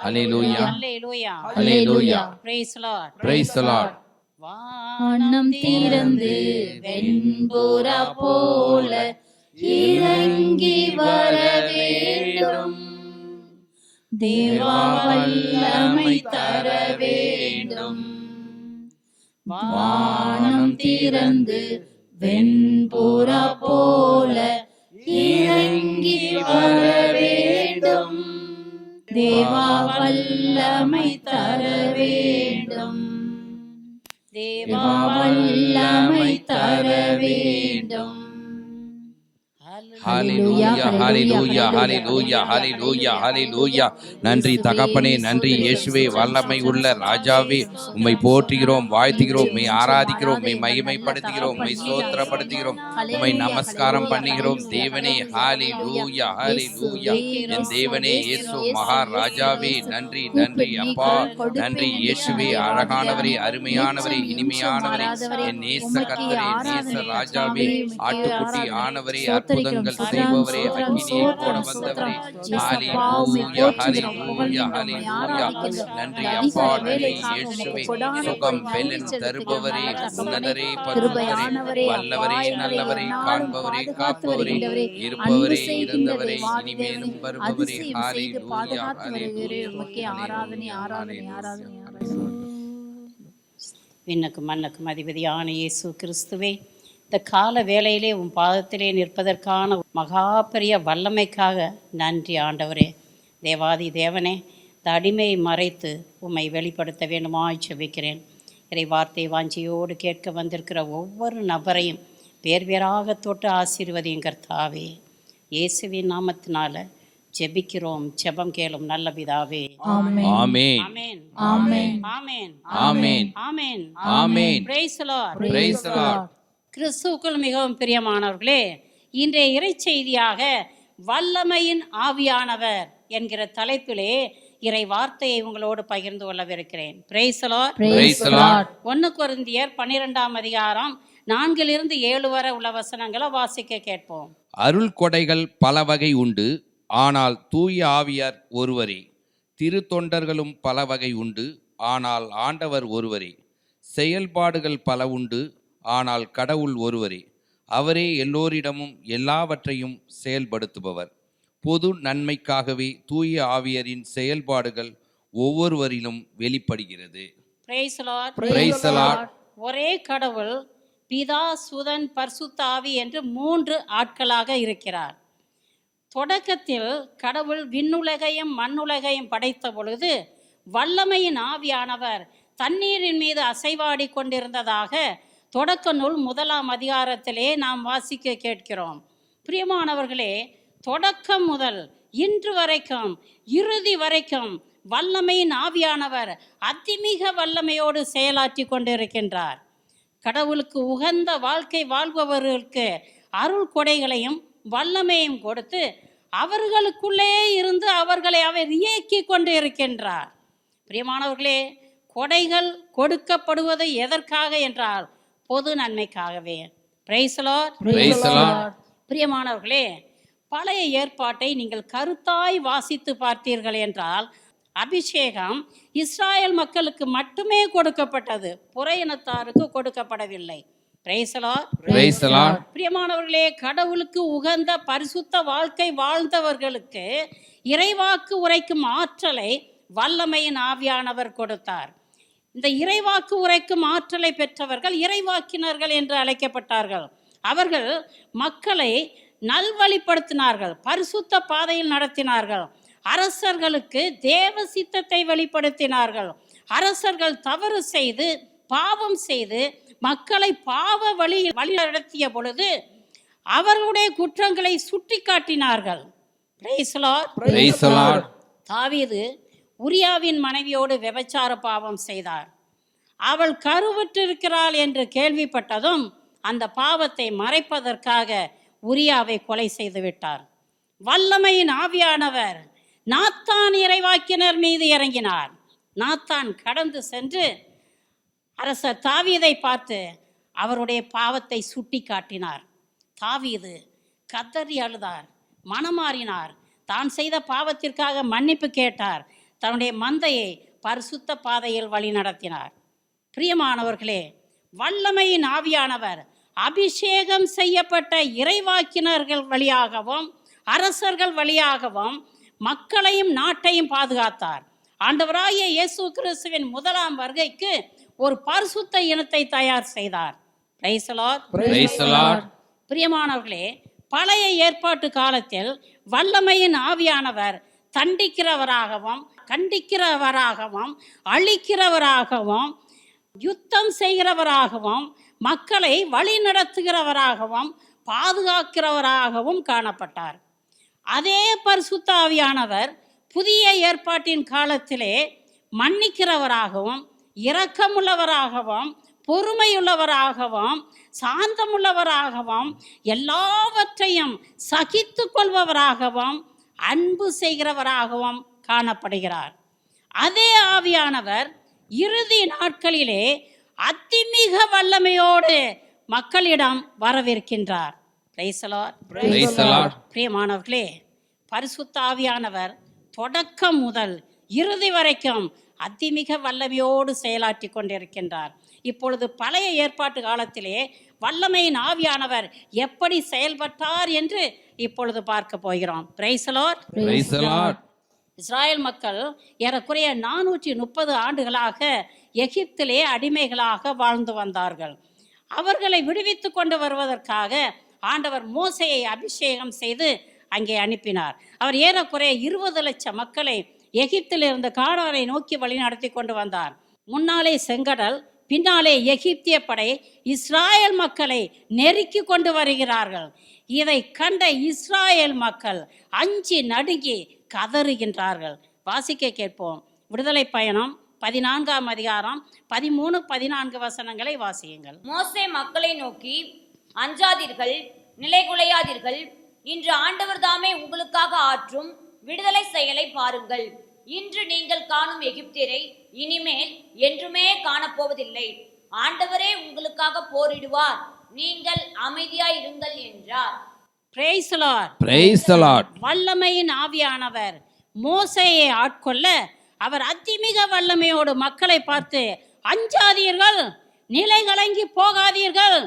Hallelujah. Hallelujah. Hallelujah. Praise the Lord. Praise the Lord. வானம் திறந்து வெண்புறா போல இறங்கி வர வேண்டும். தேவா வல்லமை தர வேண்டும். வானம் திறந்து வெண்புறா போல இறங்கி வர வேண்டும். தேவா வல்லமை தர வேண்டும். தேவா வல்லமை தர வேண்டும். Hallelujah, hallelujah, hallelujah, hallelujah, hallelujah. நன்றி தகப்பனே, நன்றி இயேசுவே, வல்லமை உள்ள ராஜாவே, உம்மை போற்றுகிறோம், வாழ்த்துகிறோம், உம்மை ஆராதிக்கிறோம், உம்மை மகிமைப்படுத்துகிறோம், உம்மை ஸ்தோத்திரப்படுத்துகிறோம், உம்மை நமஸ்காரம் பண்ணுகிறோம் தேவனே. ஹalleluya, hallelujah. என் தேவனே இயேசு மகாராஜாவே, நன்றி நன்றி அப்பா, நன்றி இயேசுவே, அழகானவரே, அருமையானவரே, இனிமையானவரே, என் நேச கர்த்தரே, நேச ராஜாவே, ஆட்டுக்குட்டி ஆனவரே, அற்புதங்கள் செய்பவரே, அக்கினியை போட வந்தவரே. ஹalleluya, hallelujah, hallelujah. நன்றி அப்பா, நன்றி இயேசுவே, சுகம் பெலன் தருபவரே, உன்னதரே, பரிசுத்தரே, வல்லவரே, நல்லவரே, காண்பவரே, காப்பவரே, இருப்பவரே, இருந்தவரே, இனிமேலும் வருபவரே. ஹalleluya, hallelujah. ஆராதனை ஆராதனை ஆராதனை. விண்ணுக்கும் மண்ணுக்கும் அதிபதியான இயேசு கிறிஸ்துவே, இந்த கால வேளையிலே உன் பாதத்திலே நிற்பதற்கான மகா பெரிய வல்லமைக்காக நன்றி ஆண்டவரே. தேவாதி தேவனே, இந்த அடிமையை மறைத்து உம்மை வெளிப்படுத்த வேண்டுமாய் ஜெபிக்கிறேன். இறை வார்த்தை வாஞ்சியோடு கேட்க வந்திருக்கிற ஒவ்வொரு நபரையும் பேர் பேராக தொட்டு ஆசீர்வதியும் கர்த்தாவே. இயேசுவின் நாமத்தினால ஜெபிக்கிறோம், ஜெபம் கேளும் நல்ல பிதாவே. ஆமென். ஆமென். ஆமென். ஆமென். ஆமென். ஆமென். ஆமென். Praise the Lord. Praise the Lord. கிறிஸ்துவுக்குள் மிகவும் பிரியமானவர்களே, இன்றைய இறைச்செய்தியாக வல்லமையின் ஆவியானவர் என்கிற தலைப்பிலே இறை வார்த்தையை உங்களோடு பகிர்ந்து கொள்ளவிருக்கிறேன். Praise the Lord. Praise the Lord. 1 கொரிந்தியர் 12ஆம் அதிகாரம் 4-7 வரை உள்ள வசனங்களை வாசிக்க கேட்போம். அருள் கொடைகள் பல வகை உண்டு, ஆனால் தூய ஆவியார் ஒருவரே. திருத்தொண்டர்களும் பல வகை உண்டு, ஆனால் ஆண்டவர் ஒருவரே. செயல்பாடுகள் பல உண்டு, ஆனால் கடவுள் ஒருவரே. அவரே எல்லோரிடமும் எல்லாவற்றையும் செயல்படுத்துபவர். பொது நன்மைக்காகவே தூய ஆவியரின் செயல்பாடுகள் ஒவ்வொருவரிலும் வெளிப்படுகிறது. Praise the Lord. Praise the Lord. ஒரே கடவுள் பிதா, சுதன், பரிசுத்த ஆவி என்று 3 ஆட்களாக இருக்கிறார். தொடக்கத்தில் கடவுள் விண்ணுலகையும் மண்ணுலகையும் படைத்த பொழுது வல்லமையின் ஆவியானவர் தண்ணீரின் மீது அசைவாடி கொண்டிருந்ததாக தொடக்க நூல் 1ஆம் அதிகாரத்திலே நாம் வாசிக்க கேட்கிறோம். பிரியமானவர்களே, தொடக்கம் முதல் இன்று வரைக்கும், இறுதி வரைக்கும் வல்லமையின் ஆவியானவர் அதிமிக வல்லமையோடு செயலாற்றி கொண்டிருக்கின்றார். கடவுளுக்கு உகந்த வாழ்க்கை வாழ்பவர்களுக்கு அருள் கொடைகளையும் வல்லமையும் கொடுத்து அவர்களுக்குள்ளே இருந்து அவர்களை அவர் இயக்கி கொண்டு இருக்கின்றார். பிரியமானவர்களே, கொடைகள் கொடுக்கப்படுவது எதற்காக என்றால் பொது நன்மைக்காகவே. Praise the Lord. Praise the Lord. பிரியமானவர்களே, பழைய ஏற்பாட்டை நீங்கள் கருத்தாய் வாசித்து பார்த்தீர்கள் என்றால் அபிஷேகம் இஸ்ராயல் மக்களுக்கு மட்டுமே கொடுக்கப்பட்டது, புற இனத்தாருக்கு கொடுக்கப்படவில்லை. Praise the Lord. Praise the Lord. பிரியமானவர்களே, கடவுளுக்கு உகந்த பரிசுத்த வாழ்க்கை வாழ்ந்தவர்களுக்கு இறைவாக்கு உரைக்கும் ஆற்றலை வல்லமையின் ஆவியானவர் கொடுத்தார். இந்த இறைவாக்கு உரைக்கும் ஆற்றலை பெற்றவர்கள் இறைவாக்கினர்கள் என்று அழைக்கப்பட்டார்கள். அவர்கள் மக்களை நல்வழிப்படுத்தினார்கள், பரிசுத்த பாதையில் நடத்தினார்கள். அரசர்களுக்கு தேவ சித்தத்தை வெளிப்படுத்தினார்கள். அரசர்கள் தவறு செய்து பாவம் செய்து மக்களை பாவ வழி நடத்திய பொழுது அவர்களுடைய குற்றங்களை சுட்டி காட்டினார்கள். Praise the Lord. Praise the Lord. தாவீது உரியாவின் மனைவியோடு விபச்சார பாவம் செய்தார். அவள் கருவுற்றிருக்கிறாள் என்று கேள்விப்பட்டதும் அந்த பாவத்தை மறைப்பதற்காக உரியாவை கொலை செய்து விட்டார். வல்லமையின் ஆவியானவர் நாத்தான் இறைவாக்கினர் மீது இறங்கினார். நாத்தான் கடந்து சென்று அரசர் தாவீதை பார்த்து அவருடைய பாவத்தை சுட்டி காட்டினார். தாவீது கதறி அழுதார், மனமாறினார், தான் செய்த பாவத்திற்காக மன்னிப்பு கேட்டார். தன்னுடைய மந்தையை பரிசுத்த பாதையில் வழி நடத்தினார். பிரியமானவர்களே, வல்லமையின் ஆவியானவர் அபிஷேகம் செய்யப்பட்ட இறைவாக்கினர்கள் வழியாகவும் அரசர்கள் வழியாகவும் மக்களையும் நாட்டையும் பாதுகாத்தார். ஆண்டவராகிய இயேசு கிறிஸ்துவின் முதலாம் வருகைக்கு ஒரு பரிசுத்த இனத்தை தயார் செய்தார். Price the Lord. Praise the Lord. பிரியமானவர்களே, பழைய ஏற்பாட்டு காலத்தில் வல்லமையின் ஆவியானவர் தண்டிக்கிறவராகவும் கண்டிக்கிறவராகவும் அழிக்கிறவராகவும் யுத்தம் செய்கிறவராகவும் மக்களை வழி நடத்துகிறவராகவும் பாதுகாக்கிறவராகவும் காணப்பட்டார். அதே பரிசுத்த ஆவியானவர் புதிய ஏற்பாட்டின் காலத்திலே மன்னிக்கிறவராகவும் இரக்கமுள்ளவராகவும் பொறுமையுள்ளவராகவும் சாந்தமுள்ளவராகவும் எல்லாவற்றையும் சகித்து கொள்பவராகவும் அன்பு செய்கிறவராகவும் காணப்படுகிறார். அதே ஆவியானவர் இறுதி நாட்களிலே அதிமிக வல்லமையோடு மக்களிடம் வரவிருக்கின்றார். Praise the Lord. Praise the Lord. பிரியமானவர்களே, பரிசுத்த ஆவியானவர் தொடக்கம் முதல் இறுதி வரைக்கும் அதிமிக வல்லமையோடு செயலாற்றி கொண்டிருக்கின்றார். இப்பொழுது பழைய ஏற்பாட்டு காலத்திலே வல்லமையின் ஆவியானவர் எப்படி செயல்பட்டார் என்று இப்பொழுது பார்க்க போகிறோம். Price the Lord. Praise the Lord. Israel மக்கள் ஏறக்குறைய 430 ஆண்டுகளாக எகிப்திலே அடிமைகளாக வாழ்ந்து வந்தார்கள். அவர்களை விடுவித்து கொண்டு வருவதற்காக ஆண்டவர் மோசேயை அபிஷேகம் செய்து அங்கே அனுப்பினார். அவர் ஏறக்குறைய 20 லட்சம் மக்களை எகிப்தில் இருந்த கானானை நோக்கி வழி நடத்தி கொண்டு வந்தார். முன்னாலே செங்கடல், பின்னாலே எகிப்திய படை இஸ்ராயல் மக்களை நெருக்கி கொண்டு வருகிறார்கள். இதை கண்ட இஸ்ராயல் மக்கள் அஞ்சி நடுங்கி கதறுகின்றார்கள். வாசிக்க கேட்போம். விடுதலை பயணம் 14ஆம் அதிகாரம் 13-14 வசனங்களை வாசியுங்கள். மோசே மக்களை நோக்கி, அஞ்சாதீர்கள், நிலைகுலையாதீர்கள். இன்று ஆண்டவர் தாமே உங்களுக்காக ஆற்றும் விடுதலை செயலை பாருங்கள். இன்று நீங்கள் காணும் எகிப்தியரை இனிமேல் என்றுமே காணப்போவதில்லை. ஆண்டவரே உங்களுக்காக போரிடுவார். நீங்கள் அமைதியாயிருங்கள் என்றார். Praise the Lord. Praise the Lord. வல்லமையின் ஆவியானவர் மோசேயை ஆட்கொள்ள அவர் அதிமிக வல்லமையோடு மக்களை பார்த்து, அஞ்சாதீர்கள், நிலை கலங்கி போகாதீர்கள்.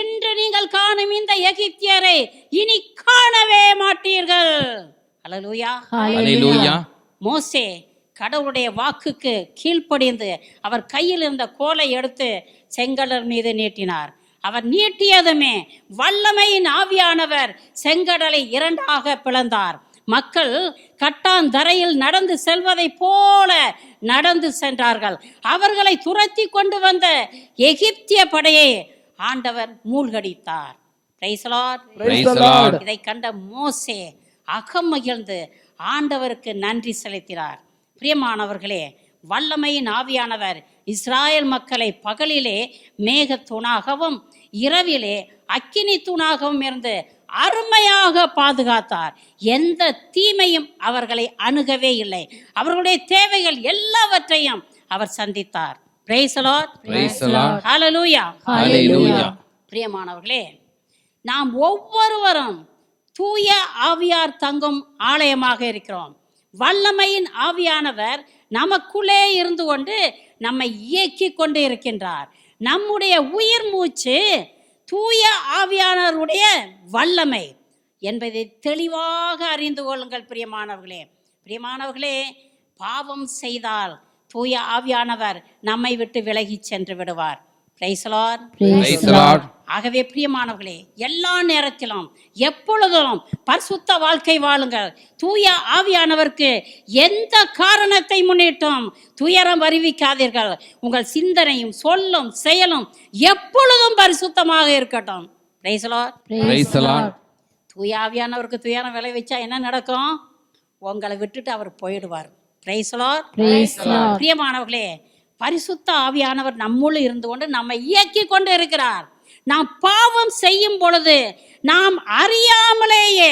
இன்று நீங்கள் காணும் இந்த எகிப்தியரை இனி காணவே மாட்டீர்கள். அல்லேலூயா. Hallelujah. மோசே கடவுளுடைய வாக்குக்கு கீழ்ப்படிந்து அவர் கையில் இருந்த கோலை எடுத்து செங்கடல் மீது நீட்டினார். அவர் நீட்டியதுமே வல்லமையின் ஆவியானவர் செங்கடலை இரண்டாக பிளந்தார். மக்கள் கட்டாந்தரையில் நடந்து செல்வதை போல நடந்து சென்றார்கள். அவர்களை துரத்தி கொண்டு வந்த எகிப்திய படையை ஆண்டவர் மூழ்கடித்தார். Praise the Lord. Praise the Lord. இதை கண்ட மோசே அகமகிழ்ந்து ஆண்டவருக்கு நன்றி செலுத்தினார். பிரியமானவர்களே, வல்லமையின் ஆவியானவர் இஸ்ராயல் மக்களை பகலிலே மேகத்தூணாகவும் இரவிலே அக்கினி தூணாகவும் இருந்து அருமையாக பாதுகாத்தார். எந்த தீமையும் அவர்களை அணுகவே இல்லை. அவர்களுடைய தேவைகள் எல்லாவற்றையும் அவர் சந்தித்தார். Praise the Lord. Praise the Lord. Hallelujah. Hallelujah. பிரியமானவர்களே, நாம் ஒவ்வொருவரும் தூய ஆவியார் தங்கும் ஆலயமாக இருக்கிறோம். வல்லமையின் ஆவியானவர் நமக்குள்ளே இருந்து கொண்டு நம்மை இயக்கி கொண்டு இருக்கின்றார். நம்முடைய உயிர் மூச்சு தூய ஆவியானவருடைய வல்லமை என்பதை தெளிவாக அறிந்து கொள்ளுங்கள். பிரியமானவர்களே, பாவம் செய்தால் தூய ஆவியானவர் நம்மை விட்டு விலகி சென்று விடுவார். Praise the Lord. Praise the Lord. ஆகவே பிரியமானவர்களே, எல்லா நேரத்திலும் எப்பொழுதும் பரிசுத்த வாழ்க்கை வாழுங்கள். தூய ஆவியானவருக்கு எந்த காரணத்தை முன்னிட்டும் துயரம் அறிவிக்காதீர்கள். உங்கள் சிந்தனையும் சொல்லும் செயலும் எப்பொழுதும் பரிசுத்தமாக இருக்கட்டும். Praise the Lord. Praise the Lord. தூய ஆவியானவருக்கு துயரம் விளைவிச்சா என்ன நடக்கும்? உங்களை விட்டுட்டு அவர் போயிடுவார். Praise the Lord. பிரியமானவர்களே, பரிசுத்த ஆவியானவர் நம்முள்ள இருந்து கொண்டு நம்மை இயக்கி கொண்டு இருக்கிறார். நாம் பாவம் செய்யும் பொழுது நாம் அறியாமலேயே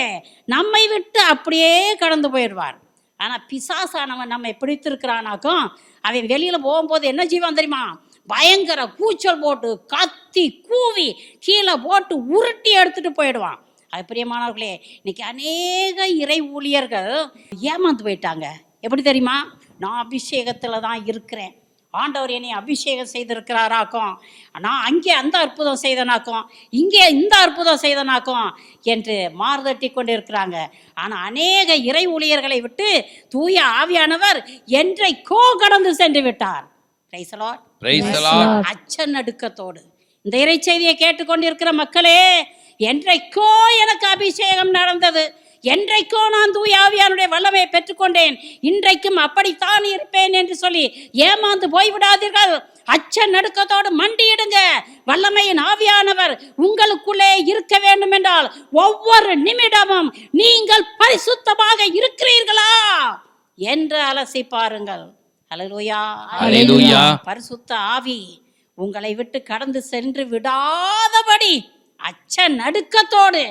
நம்மை விட்டு அப்படியே கடந்து போயிடுவார். ஆனால் பிசாசானவன் நம்மை பிடித்திருக்கிறானாக்கும் அவன் வெளியில் போகும்போது என்ன செய்வான் தெரியுமா? பயங்கர கூச்சல் போட்டு கத்தி கூவி கீழே போட்டு உருட்டி எடுத்துட்டு போயிடுவான். அது பிரியமானவர்களே, இன்னைக்கு அநேக இறை ஊழியர்கள் ஏமாந்து போயிட்டாங்க. எப்படி தெரியுமா? நான் அபிஷேகத்தில் தான் இருக்கிறேன், ஆண்டவர் என்னை அபிஷேகம் செய்திருக்கிறாராக்கும், நான் அங்கே அந்த அற்புதம் செய்தனாக்கும், இங்கே இந்த அற்புதம் செய்தனாக்கும் என்று மாறுதட்டி கொண்டு இருக்கிறாங்க. ஆனால் அநேக இறை ஊழியர்களை விட்டு தூய ஆவியானவர் என்றைக்கோ கடந்து சென்று விட்டார். Price the Lord. Praise the Lord. அச்ச நடுக்கத்தோடு இந்த இறை செய்தியை கேட்டுக்கொண்டிருக்கிற மக்களே, என்றைக்கோ எனக்கு அபிஷேகம் நடந்தது, என்றைக்கோ நான் தூய ஆவியானுடைய வல்லமையை பெற்றுக்கொண்டேன், இன்றைக்கும் அப்படித்தான் இருப்பேன் என்று சொல்லி ஏமாந்து போய்விடாதீர்கள். அச்ச நடுக்கத்தோடு மண்டியிடுங்க. வல்லமையின் ஆவியானவர் உங்களுக்குள்ளே இருக்க வேண்டும் என்றால் ஒவ்வொரு நிமிடமும் நீங்கள் பரிசுத்தமாக இருக்கிறீர்களா என்று அலசி பாருங்கள். ஹல்லேலூயா. Hallelujah. பரிசுத்த ஆவி உங்களை விட்டு கடந்து சென்று விடாதபடி அச்ச நடுக்கத்தோடு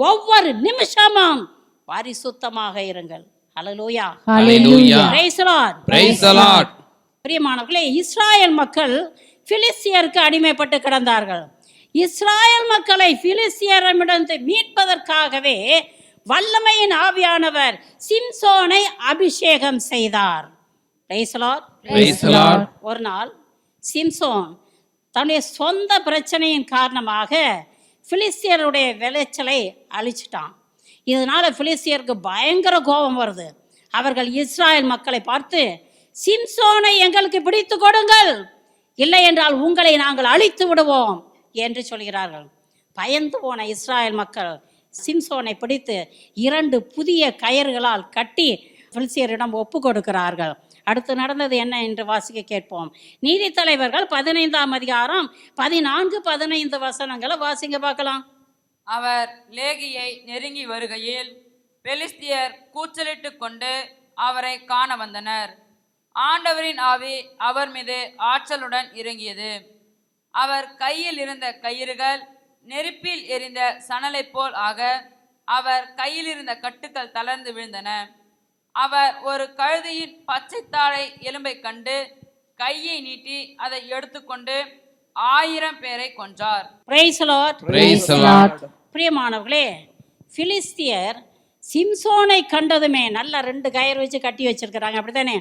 ஒவ்வொரு நிமிஷமும் பரிசுத்தமாக இருங்கள். ஹல்லேலூயா. Hallelujah. Praise the Lord. Praise the Lord. பிரியமானவர்களே, இஸ்ராயல் மக்கள் பிலிஸ்தியருக்கு அடிமைப்பட்டு கிடந்தார்கள். இஸ்ராயல் மக்களை பிலிஸ்தியரிடமிருந்து மீட்பதற்காகவே வல்லமையின் ஆவியானவர் சிம்சோனை அபிஷேகம் செய்தார். Praise the Lord. Praise the Lord. ஒரு நாள் சிம்சோன் தன்னுடைய சொந்த பிரச்சனையின் காரணமாக பிலிஸ்தியருடைய விளைச்சலை அழிச்சிட்டான். இதனால பிலிஸ்தியருக்கு பயங்கர கோபம் வருது. அவர்கள் இஸ்ராயல் மக்களை பார்த்து, சிம்சோனை எங்களுக்கு பிடித்து கொடுங்கள், இல்லை என்றால் உங்களை நாங்கள் அழித்து விடுவோம் என்று சொல்கிறார்கள். பயந்து போன இஸ்ராயல் மக்கள் சிம்சோனை பிடித்து 2 புதிய கயிறுகளால் கட்டி பிலிஸ்தியரிடம் ஒப்பு கொடுக்கிறார்கள். அடுத்து நடந்தது என்ன என்று வாசிக்க கேட்போம். நீதித்தலைவர்கள் 15ஆம் அதிகாரம் 14-15 வசனங்களை வாசிங்க பார்க்கலாம். அவர் லேகியை நெருங்கி வருகையில் பெலிஸ்தியர் கூச்சலிட்டு கொண்டு அவரை காண வந்தனர். ஆண்டவரின் ஆவி அவர் மீது ஆற்றலுடன் இறங்கியது. அவர் கையில் இருந்த கயிறுகள் நெருப்பில் எரிந்த சணலை போல் ஆக அவர் கையில் இருந்த கட்டுக்கள் தளர்ந்து விழுந்தன. அவர் ஒரு கழுதையின் பச்சைத்தாழை எலும்பை கண்டு கையை நீட்டி அதை எடுத்துக்கொண்டு 1000 பேரை கொன்றார். Praise the Lord. Praise the Lord. பிரியமானவர்களே, பிலிஸ்தியர் சிம்சோனை கண்டதுமே நல்ல 2 கயிறு வச்சு கட்டி வச்சிருக்கிறாங்க, அப்படித்தானே?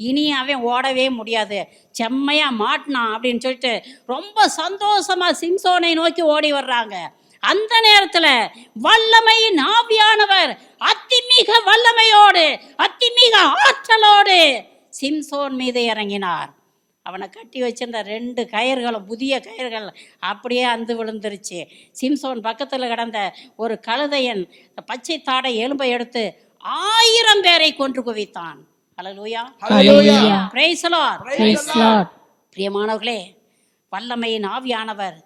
இனி அவன் ஓடவே முடியாது, செம்மையா மாட்டினான் அப்படின்னு சொல்லிட்டு ரொம்ப சந்தோஷமா சிம்சோனை நோக்கி ஓடி வர்றாங்க. அந்த நேரத்துல வல்லமையின் ஆவியானவர் அதிமிக வல்லமையோடு அதிமிக ஆற்றலோடு சிம்சோன் மீது இறங்கினார். அவனை கட்டி வச்சிருந்த 2 கயிறுகளும் புதிய கயிறுகள் அப்படியே அந்து விழுந்துருச்சு. சிம்சோன் பக்கத்தில் கிடந்த ஒரு கழுதையன் பச்சை தாடை எலும்பை எடுத்து 1000 பேரை கொன்று குவித்தான். ஹல்லேலூயா. Hallelujah. Praise the Lord. Praise the Lord. பிரியமானவர்களே, வல்லமையின் ஆவியானவர்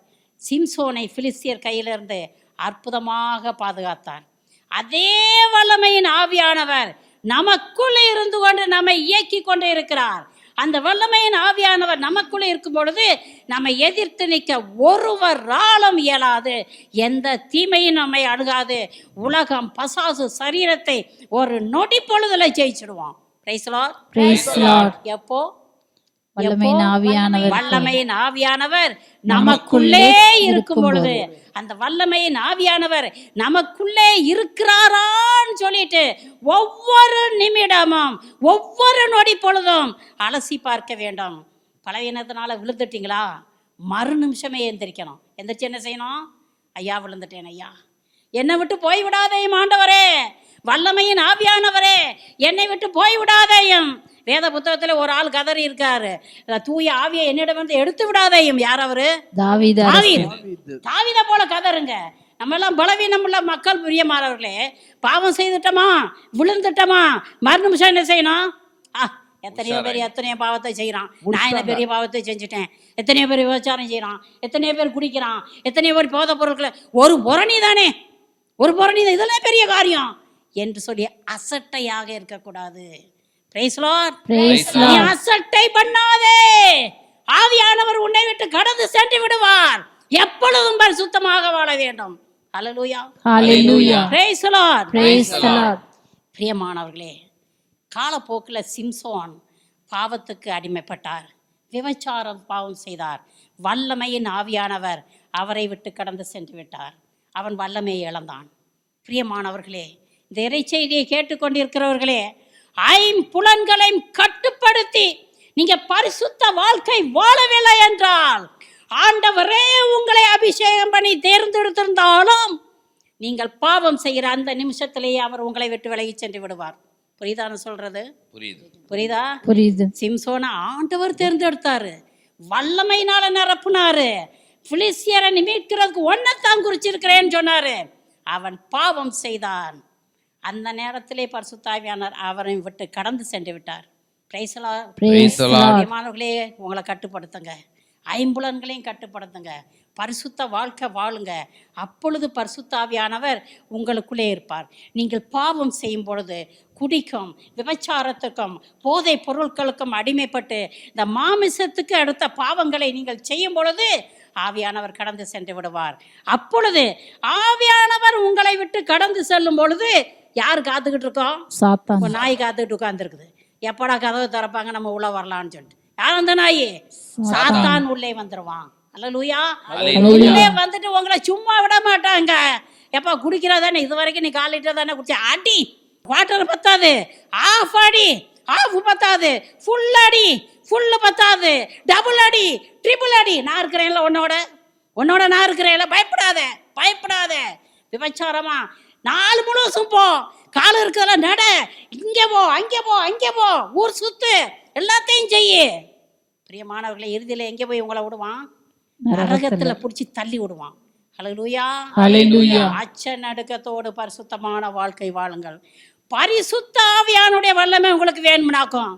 சிம்சோனை பிலிஸ்தியர் கையிலிருந்து அற்புதமாக பாதுகாத்தார். அதே வல்லமையின் ஆவியானவர் நமக்குள்ளே இருந்து கொண்டு நம்மை இயக்கி கொண்டு இருக்கிறார். அந்த வல்லமையின் ஆவியானவர் நமக்குள்ளே இருக்கும் பொழுது நம்மை எதிர்த்து நிற்க ஒருவராலும் இயலாது, எந்த தீமையும் நம்மை அணுகாது. உலகம் பசாசு சரீரத்தை ஒரு நொடி பொழுதுல ஜெயிச்சிடுவோம். Praise the Lord. Praise the Lord. எப்போ? வல்லமையின் ஆவியானவர் நமக்குள்ளே இருக்கும் பொழுது, அந்த வல்லமையின் ஆவியானவர் நமக்குள்ளே இருக்கிறாரான்னு சொல்லிட்டு ஒவ்வொரு நிமிடமும் ஒவ்வொரு நொடி பொழுதும் அலசி பார்க்க வேண்டும். பலவீனத்தினால விழுந்துட்டீங்களா? மறு நிமிஷமே எந்திரிக்கணும். எந்திரிச்சு என்ன செய்யணும்? ஐயா, விழுந்துட்டேன் ஐயா, என்னை விட்டு போய்விடாதேயும் ஆண்டவரே, வல்லமையின் ஆவியானவரே என்னை விட்டு போய்விடாதேயும். வேத புத்தகத்தில் ஒரு ஆள் கதறி இருக்காரு, தூய ஆவியை என்னிடம் வந்து எடுத்து விடாதேயும். யார் அவரு? தாவீதை போல கதறுங்க. நம்ம எல்லாம் பலவீனம் உள்ள மக்கள். பிரியமானவர்களே, பாவம் செய்துட்டோமா, விழுந்துட்டோமா, மறு நிமிஷம் என்ன செய்யணும்? எத்தனையோ பாவத்தை செய்யறான். நான் என்ன பெரிய பாவத்தை செஞ்சுட்டேன். எத்தனையோ பேர் விபச்சாரம் செய்யறான், எத்தனையோ பேர் குடிக்கிறான், எத்தனையோ பேர் போதை பொருட்களை, ஒரு புரணி தானே, ஒரு புரணி தான், இதெல்லாம் பெரிய காரியம் என்று சொல்லி அசட்டையாக இருக்கக்கூடாது. Praise the Lord. நீ அசட்டை பண்ணாதே. ஆவியானவர் உன்னை விட்டு கடந்து சென்று விடுவார். எப்பொழுதும் பரிசுத்தமாக வாழ வேண்டும். ஹல்லேலூயா. Hallelujah. Praise the Lord. Praise the Lord. பிரியமானவர்களே, காலப்போக்கில் சிம்சோன் பாவத்துக்கு அடிமைப்பட்டார், விபச்சாரம் பாவம் செய்தார். வல்லமையின் ஆவியானவர் அவரை விட்டு கடந்து சென்று விட்டார். அவன் வல்லமையை இழந்தான். பிரியமானவர்களே, இந்த இறைச்செய்தியை கேட்டுக்கொண்டிருக்கிறவர்களே, ஐம்புலன்களையும் கட்டுப்படுத்தி நீங்க பரிசுத்த வாழ்க்கை வாழவில்லை என்றால், ஆண்டவரே உங்களை அபிஷேகம் பண்ணி தேர்ந்தெடுத்திருந்தாலும் நீங்கள் பாவம் செய்கிற அந்த நிமிஷத்திலேயே அவர் உங்களை விட்டு விலகி சென்று விடுவார். புரியுதான்னு சொல்றது? புரியுதா? புரியுது. சிம்சோனை ஆண்டவர் தேர்ந்தெடுத்தாரு, வல்லமையினால நிரப்புனாரு, பிலிஸ்தியரை மீட்கிறதுக்கு ஒன்னத்தான் குறிச்சிருக்கிறேன்னு சொன்னாரு. அவன் பாவம் செய்தான். அந்த நேரத்திலே பரிசுத்த ஆவியானவர் அவரை விட்டு கடந்து சென்று விட்டார். பிரியமானவர்களே, உங்களை கட்டுப்படுத்துங்க, ஐம்புலன்களையும் கட்டுப்படுத்துங்க, பரிசுத்த வாழ்க்கை வாழுங்க. அப்பொழுது பரிசுத்த ஆவியானவர் உங்களுக்குள்ளே இருப்பார். நீங்கள் பாவம் செய்யும் பொழுது குடிக்கும், விபச்சாரத்துக்கும், போதை பொருட்களுக்கும் அடிமைப்பட்டு இந்த மாமிசத்துக்கு அடுத்த பாவங்களை நீங்கள் செய்யும் பொழுது ஆவியானவர் கடந்து சென்று விடுவார். அப்பொழுது ஆவியானவர் உங்களை விட்டு கடந்து செல்லும் பொழுது யார் காத்துக்கிட்டு இருக்கோம்? சாத்தான். நாய் காத்துக்கிட்டு உட்கார்ந்துருக்குது. எப்படா கதவை திறப்பாங்க நம்ம உள்ள வரலான்னு சொல்லிட்டு. யார் அந்த நாய்? சாத்தான் உள்ளே வந்துருவான். அல்லேலூயா. உள்ளே வந்துட்டு உங்களை சும்மா விட மாட்டாங்க. எப்ப குடிக்கிறதானே, இது வரைக்கும் நீ காலிட்டர் தானே குடிச்ச, அடி, வாட்டர் பத்தாது, ஆஃப் அடி, ஆஃப் பத்தாது, ஃபுல் அடி, ஃபுல்லு பத்தாது, டபுள் அடி, ட்ரிபிள் அடி. நான் இருக்கிறேன்ல உன்னோட நான் இருக்கிறேன்ல, பயப்படாத. விபச்சாரமா நாலு முழுசும் போ, காலம் இருக்கிறதெல்லாம் நட, இங்கே போ, ஊர் சுத்து, எல்லாத்தையும் செய்யு. பிரியமானவர்களை, இறுதியில் எங்கே போய் உங்களை விடுவான்? நரகத்துல பிடிச்சி தள்ளி விடுவான். ஹல்லேலூயா. அச்ச நடுக்கத்தோடு பரிசுத்தமான வாழ்க்கை வாழுங்கள். பரிசுத்த ஆவியானுடைய வல்லமை உங்களுக்கு வேணும்னாக்கும்,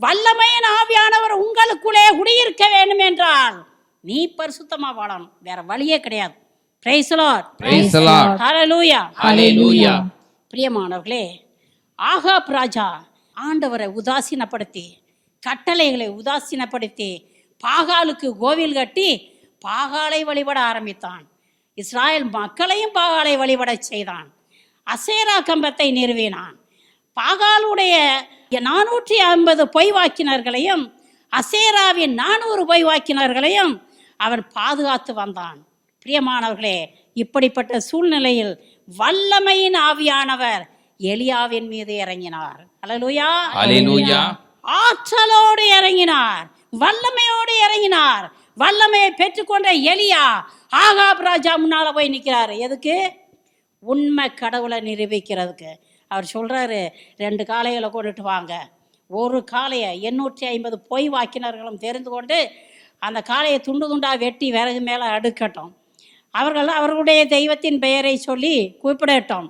வல்லமையின் ஆவியானவர் உங்களுக்குள்ளே குடியிருக்க வேண்டும் என்றால் நீ பரிசுத்தமா வாழணும். வேற வழியே கிடையாது. Praise the Lord. ஹல்லேலூயா. பிரியமானவர்களே, ஆகாப் ராஜா ஆண்டவரை உதாசீனப்படுத்தி, கட்டளைகளை உதாசீனப்படுத்தி, பாகாலுக்கு கோவில் கட்டி பாகாலை வழிபட ஆரம்பித்தான். இஸ்ராயல் மக்களையும் பாகாலை வழிபட செய்தான். அசேரா கம்பத்தை நிறுவினான். பாகாலுடைய 450 பொய் வாக்கினர்களையும் அசேராவின் 400 பொய் வாக்கினர்களையும் அவன் பாதுகாத்து வந்தான். பிரியமானவர்களே, இப்படிப்பட்ட சூழ்நிலையில் வல்லமையின் ஆவியானவர் எலியாவின் மீது இறங்கினார். அல்லேலூயா. ஆற்றலோடு இறங்கினார், வல்லமையோடு இறங்கினார். வல்லமையை பெற்றுக்கொண்ட எலியா ஆகாப் ராஜா முன்னால போய் நிற்கிறாரு. எதுக்கு? உண்மை கடவுளை நிரூபிக்கிறதுக்கு. அவர் சொல்றாரு, 2 காளைகளை கொண்டுட்டு வாங்க. ஒரு காளையை 850 பொய் வாக்கினர்களும் தெரிந்து கொண்டு அந்த காளையை துண்டு துண்டாக வெட்டி விறகு மேலே அடுக்கட்டும். அவர்களுடைய தெய்வத்தின் பெயரை சொல்லி கூப்பிடட்டும்.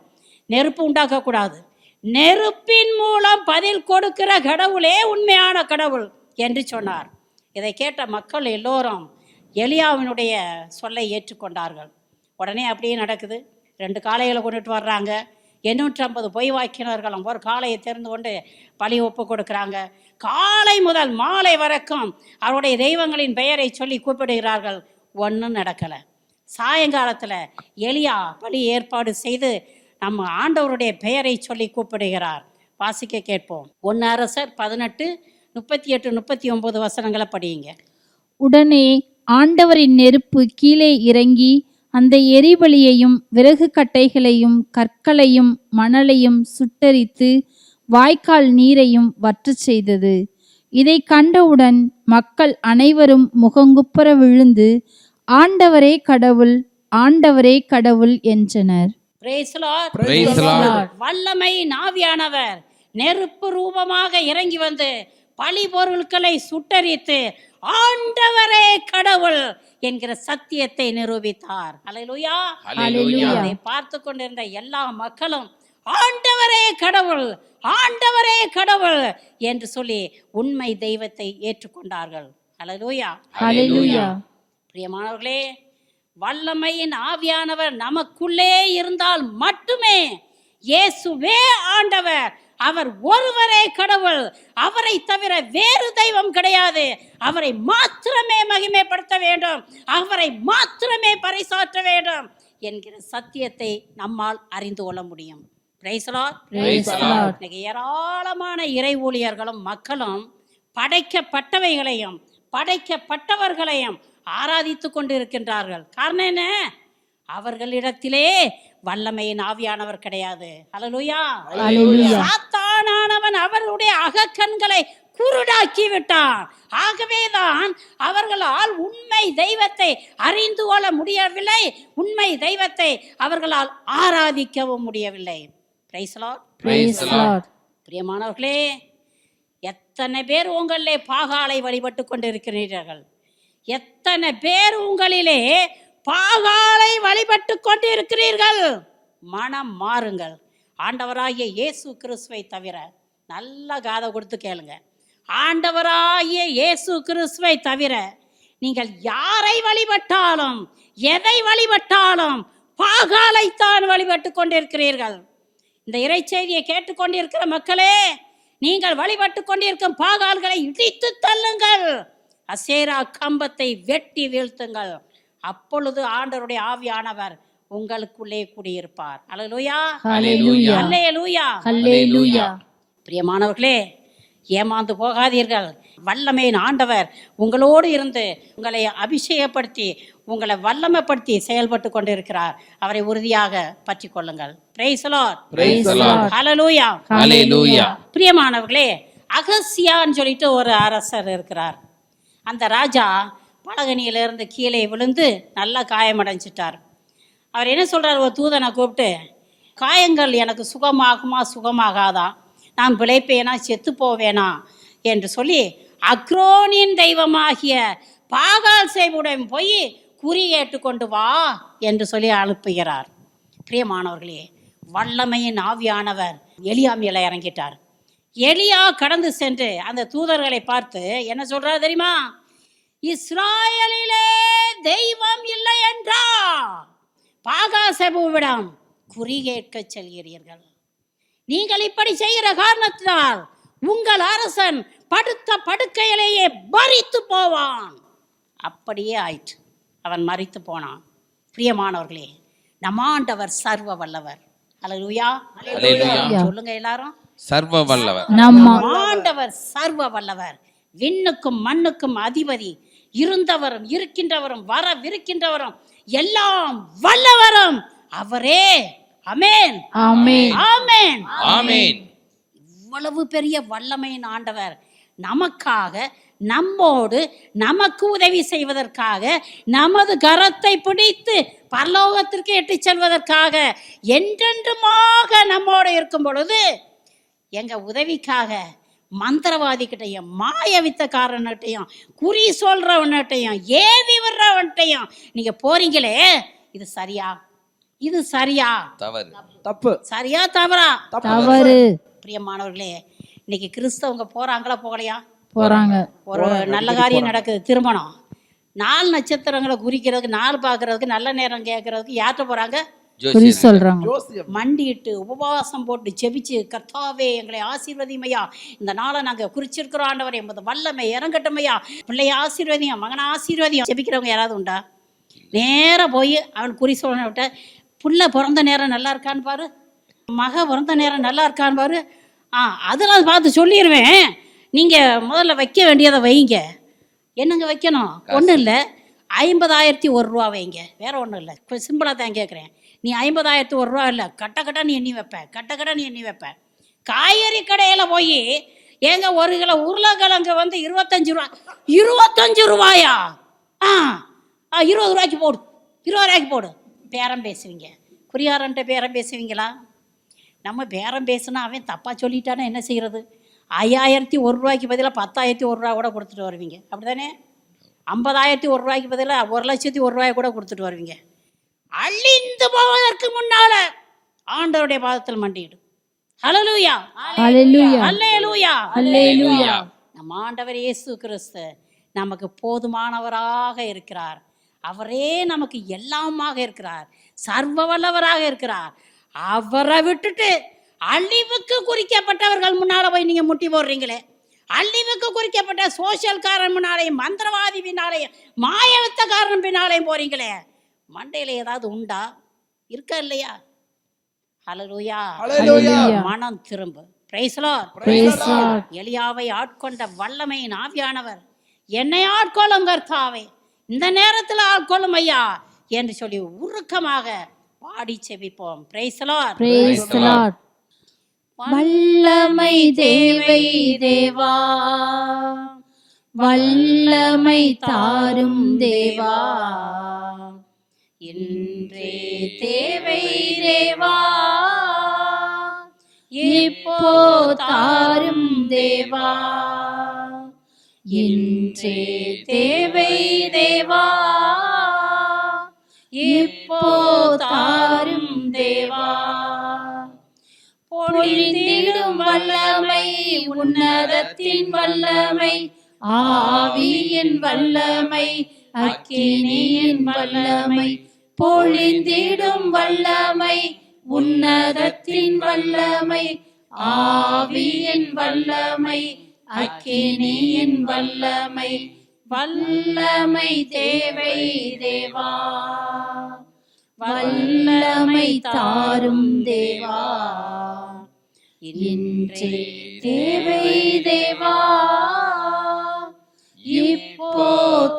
நெருப்பு உண்டாக்கக்கூடாது. நெருப்பின் மூலம் பதில் கொடுக்கிற கடவுளே உண்மையான கடவுள் என்று சொன்னார். இதை கேட்ட மக்கள் எல்லோரும் எலியாவினுடைய சொல்லை ஏற்றுக்கொண்டார்கள். உடனே அப்படியே நடக்குது. 2 காளைகளை கொண்டுட்டு வர்றாங்க. 850 பொய் வாக்கினர்களும் ஒரு காளையை தெரிந்து கொண்டு பலி ஒப்பு கொடுக்குறாங்க. காலை முதல் மாலை வரைக்கும் அவருடைய தெய்வங்களின் பெயரை சொல்லி கூப்பிடுகிறார்கள். ஒன்றும் நடக்கலை. சாயங்காலத்தில் எலியா பலி ஏற்பாடு செய்து நம்ம ஆண்டவருடைய பெயரை சொல்லி கூப்பிடுகிறார். வாசிக்க கேட்போம். 1 அரசர் 18, 38, 39 வசனங்களை படியுங்க. உடனே ஆண்டவரின் நெருப்பு கீழே இறங்கி அந்த எரிபலியையும் விறகு கட்டைகளையும் கற்களையும் மணலையும் சுட்டரித்து வாய்க்கால் நீரையும் வற்றச் செய்தது. இதை கண்டவுடன் மக்கள் அனைவரும் முகங்குப்புற விழுந்து ஆண்டவரே கடவுள், ஆண்டவரே கடவுள் என்றனர். வல்லமை ஆவியானவர் நெருப்பு ரூபமாக இறங்கி வந்து பலி பொருட்களை சுட்டரித்து ஆண்டவரே கடவுள் என்கிற சத்தியத்தை நிரூபித்தார். அல்லேலூயா. அதை பார்த்து கொண்டிருந்த எல்லா மக்களும் ஆண்டவரே கடவுள், ஆண்டவரே கடவுள் என்று சொல்லி உண்மை தெய்வத்தை ஏற்றுக்கொண்டார்கள். அல்லேலூயா. பிரியமானவர்களே, வல்லமையின் ஆவியானவர் நமக்குள்ளே இருந்தால் மட்டுமே இயேசுவே ஆண்டவர், அவர் ஒருவரே கடவுள், அவரை தவிர வேறு தெய்வம் கிடையாது, அவரை மாத்திரமே மகிமைப்படுத்த வேண்டும், அவரை மாத்திரமே பறைசாற்ற வேண்டும் என்கிற சத்தியத்தை நம்மால் அறிந்து கொள்ள முடியும். Price the Lord. ஏராளமான இறை ஊழியர்களும் மக்களும் படைக்கப்பட்டவைகளையும் படைக்கப்பட்டவர்களையும் ஆராதித்து கொண்டிருக்கின்றார்கள். காரணம் என்ன? அவர்களிடத்திலே வல்லமையின் ஆவியானவர் கிடையாது. அல்லேலூயா. சாத்தான் தேவனானவன் அவர்களுடைய அகக்கண்களை குருடாக்கி விட்டான். ஆகவேதான் அவர்களால் உண்மை தெய்வத்தை அறிந்து கொள்ள முடியவில்லை, உண்மை தெய்வத்தை அவர்களால் ஆராதிக்கவும் முடியவில்லை. Price the Lord. Praise the Lord. பிரியமானவர்களே, எத்தனை பேர் உங்களிலே பாகாலை வழிபட்டு கொண்டிருக்கிறீர்கள்? எத்தனை பேர் உங்களிலே பாகாலை வழிபட்டு கொண்டிருக்கிறீர்கள்? மனம் மாறுங்கள். ஆண்டவராகிய இயேசு கிறிஸ்துவை தவிர, நல்ல காதை கொடுத்து கேளுங்க, ஆண்டவராகிய இயேசு கிறிஸ்துவை தவிர நீங்கள் யாரை வழிபட்டாலும் எதை வழிபட்டாலும் பாகாலைத்தான் வழிபட்டு கொண்டிருக்கிறீர்கள். இந்த இறைச்செய்தியை கேட்டுக்கொண்டிருக்கிற மக்களே, நீங்கள் வழிபட்டு கொண்டிருக்கும் பாகால்களை இடித்து தள்ளுங்கள், அசேரா கம்பத்தை வெட்டி வீழ்த்துங்கள். அப்பொழுது ஆண்டவருடைய ஆவியானவர் உங்களுக்குள்ளே குடியிருப்பார். அல்லேலூயா, Hallelujah. அல்லேலூயா. Hallelujah. பிரியமானவர்களே, ஏமாந்து போகாதீர்கள். வல்லமையின் ஆண்டவர் உங்களோடு இருந்து உங்களை அபிஷேகப்படுத்தி உங்களை வல்லமைப்படுத்தி செயல்பட்டு கொண்டிருக்கிறார். அவரை உறுதியாக பற்றி கொள்ளுங்கள். Price the Lord. Praise the Lord. Hallelujah. Hallelujah. பிரியமானவர்களே, அகசியான்னு சொல்லிட்டு ஒரு அரசர் இருக்கிறார். அந்த ராஜா பலகனியிலிருந்து கீழே விழுந்து நல்லா காயமடைஞ்சிட்டார். அவர் என்ன சொல்கிறார், ஒரு தூதனை கூப்பிட்டு, காயங்கள் எனக்கு சுகமாகுமா சுகமாகாதா, நான் பிழைப்பேனா செத்து போவேனா என்று சொல்லி அக்ரோனின் தெய்வமாகிய பாகால் சேபுடன் போய் குறி கேட்டுக்கொண்டு வா என்று சொல்லி அனுப்புகிறார். பிரியமானவர்களே, வல்லமையின் ஆவியானவர் எலியா மேலே இறங்கிட்டார். எலியா கடந்து சென்று அந்த தூதர்களை பார்த்து என்ன சொல்றார் தெரியுமா? இஸ்ராயலிலே தெய்வம் இல்லை என்றா பாகால் சேபுவிடம் குறி கேட்க செல்கிறீர்கள். நீங்கள் இப்படி செய்கிற காரணத்தினால் உங்கள் அரசன் படுத்த படுக்கையிலேயே மரித்து போவான். அப்படியே ஆயிற்று, அவன் மரித்து போனான். பிரியமானவர்களே, நம் ஆண்டவர் சர்வ வல்லவர். அல்லேலூயா. சொல்லுங்க எல்லாரும், சர்வ வல்லவர். நம்ம ஆண்டவர் சர்வ வல்லவர், விண்ணுக்கும் மண்ணுக்கும் அதிபதி, இருந்தவரும் இருக்கின்றவரும் வரவிருக்கின்றவரும் எல்லாம் வல்லவரும் அவரே. ஆமென், ஆமென். ஆமென், ஆமென். இவ்வளவு பெரிய வல்லமையின் ஆண்டவர் நமக்காக, நம்மோடு, நமக்கு உதவி செய்வதற்காக, நமது கரத்தை பிடித்து பரலோகத்திற்கு எட்டி செல்வதற்காக என்றென்றுமாக நம்மோடு இருக்கும் பொழுது, எங்க உதவிக்காக மந்திரவாதிக்கிட்டையும் மாயவித்தக்காரன்கிட்டையும் குறி சொல்றவன்கிட்டையும் ஏவி விடுறவன்கிட்டையும் நீங்க போறீங்களே, இது சரியா? இது சரியா? தவறு. தப்பு. சரியா தவறா? தவறு. பிரியமானவர்களே, இன்னைக்கு கிறிஸ்தவங்க போறாங்களா போகலையா? போறாங்க. ஒரு நல்ல காரியம் நடக்குது, திருமணம். 4 நட்சத்திரங்களை குறிக்கிறதுக்கு, 4 பார்க்கறதுக்கு, நல்ல நேரம் கேட்கறதுக்கு யார்கிட்ட போறாங்க? குறி சொல்றாங்க. ஜோசியம். மண்டிட்டு உபவாசம் போட்டு ஜெபிச்சு, கர்த்தாவே எங்களை ஆசீர்வதிமையா, இந்த நாளை நாங்கள் குறிச்சிருக்கிறோம் ஆண்டவரே, எமது வல்லமை இறங்கட்டுமையா, பிள்ளைய ஆசீர்வதியும், மகனை ஆசீர்வதியும் ஜெபிக்கிறவங்க யாராவது உண்டா? நேராக போய் அவன் குறி சொல்ல விட்ட, புள்ள பிறந்த நேரம் நல்லா இருக்கான்னு பாரு, மக பிறந்த நேரம் நல்லா இருக்கான்னு பாரு, அதெல்லாம் பார்த்து சொல்லிடுவேன். நீங்கள் முதல்ல வைக்க வேண்டியதை வைங்க. என்னங்க வைக்கணும்? ஒன்றும் இல்லை, 50,001 ரூபா வைங்க, வேறு ஒன்றும் இல்லை. சிம்பிளாக தான் கேட்குறேன். நீ 50,001 ரூபா இல்லை, கட்ட நீ எண்ணி வைப்பேன், கட்ட நீ எண்ணி வைப்பேன். காய்கறி கடையில் போய் ஏங்க 1 கிலோ உருளைக்கிழங்கு வந்து 25 ரூபா. 25 ரூபாயா? 20 ரூபாய்க்கு போடு, 20 ரூபாய்க்கு போடு. பேரம் பேசுவீங்க, குறியாரன்ட்ட பேரம் பேசுவீங்களா? நம்ம பேரம் பேசுனா அவன் தப்பாக சொல்லிட்டானா என்ன செய்கிறது? 5,001 ரூபாய்க்கு பதிலாக 10,001 ரூபா கூட கொடுத்துட்டு வருவீங்க, அப்படி தானே? 50,001 ரூபாய்க்கு பதிலாக 1,01,000 ரூபாய் கூட கொடுத்துட்டு வருவீங்க. அழிந்து போவதற்கு முன்னால ஆண்டவருடைய பாதத்தில் மண்டியிடும். ஹல்லேலூயா, ஹல்லேலூயா, ஹல்லேலூயா, ஹல்லேலூயா. நம்ம ஆண்டவர் இயேசு கிறிஸ்து நமக்கு போதுமானவராக இருக்கிறார். அவரே நமக்கு எல்லாமாக இருக்கிறார், சர்வ வல்லவராக இருக்கிறார். அவரை விட்டுட்டு அழிவுக்கு குறிக்கப்பட்டவர்கள் முன்னால் போய் நீங்கள் முட்டி போடுறீங்களே, அழிவுக்கு குறிக்கப்பட்ட சோசியல்காரன் பின்னாலேயும் மந்திரவாதி பின்னாலேயும் மாயவித்தக்காரன் பின்னாலேயும் போறீங்களே, மண்டையில் ஏதாவது உண்டா? இருக்கா இல்லையா? ஹல்லேலூயா, ஹல்லேலூயா. மனம் திரும்பு. Price the Lord. Praise the Lord. எலியாவை ஆட்கொண்ட வல்லமையின் ஆவியானவர் என்னை ஆட்கொள்ளும் கர்த்தாவே, இந்த நேரத்தில் ஆட்கொள்ளும் ஐயா என்று சொல்லி உருக்கமாக பாடி செபிப்போம். Praise the Lord. Praise the Lord. வல்லமை தேவை தேவா, வல்லமை தாரும் தேவா, இன்றே தேவை தேவா, இப்போ தாரும் தேவா, இன்றே தேவை தேவா, இப்போ தாரும் தேவா. பொழிந்திடும் வல்லமை, உன்னதத்தின் வல்லமை, ஆவியின் வல்லமை, அக்கினியின் வல்லமை, பொழிந்திடும் வல்லமை, உன்னதத்தின் வல்லமை, ஆவியின் வல்லமை, அக்கினியின் வல்லமை, வல்லமை தேவை தேவா, வல்லமை தாரும் தேவா, இன்றே தேவை தேவா, இப்போ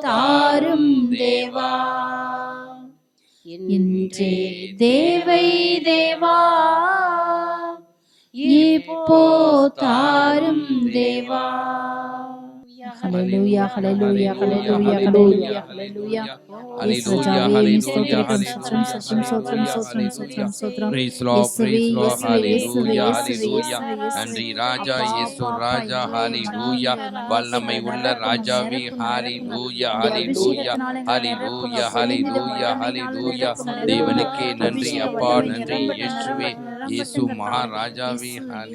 தாரும் தேவா, இன்றே தேவை தேவா, இப்போ தாரும் தேவா. ஹல்லேலூயா, ஹல்லேலூயா, ஹல்லேலூயா, ஹல்லேலூயா, ஹல்லேலூயா. Hallelujah, hallelujah, praise Lord, hallelujah, hallelujah. நன்றி ராஜா, இயேசு ராஜா, hallelujah. வல்லமை உள்ள ராஜாவே, hallelujah, hallelujah, hallelujah, hallelujah, hallelujah. தேவனுக்கே நன்றி அப்பா, நன்றி இயேசுவே, இயேசு மகாராஜாவே, hallelujah.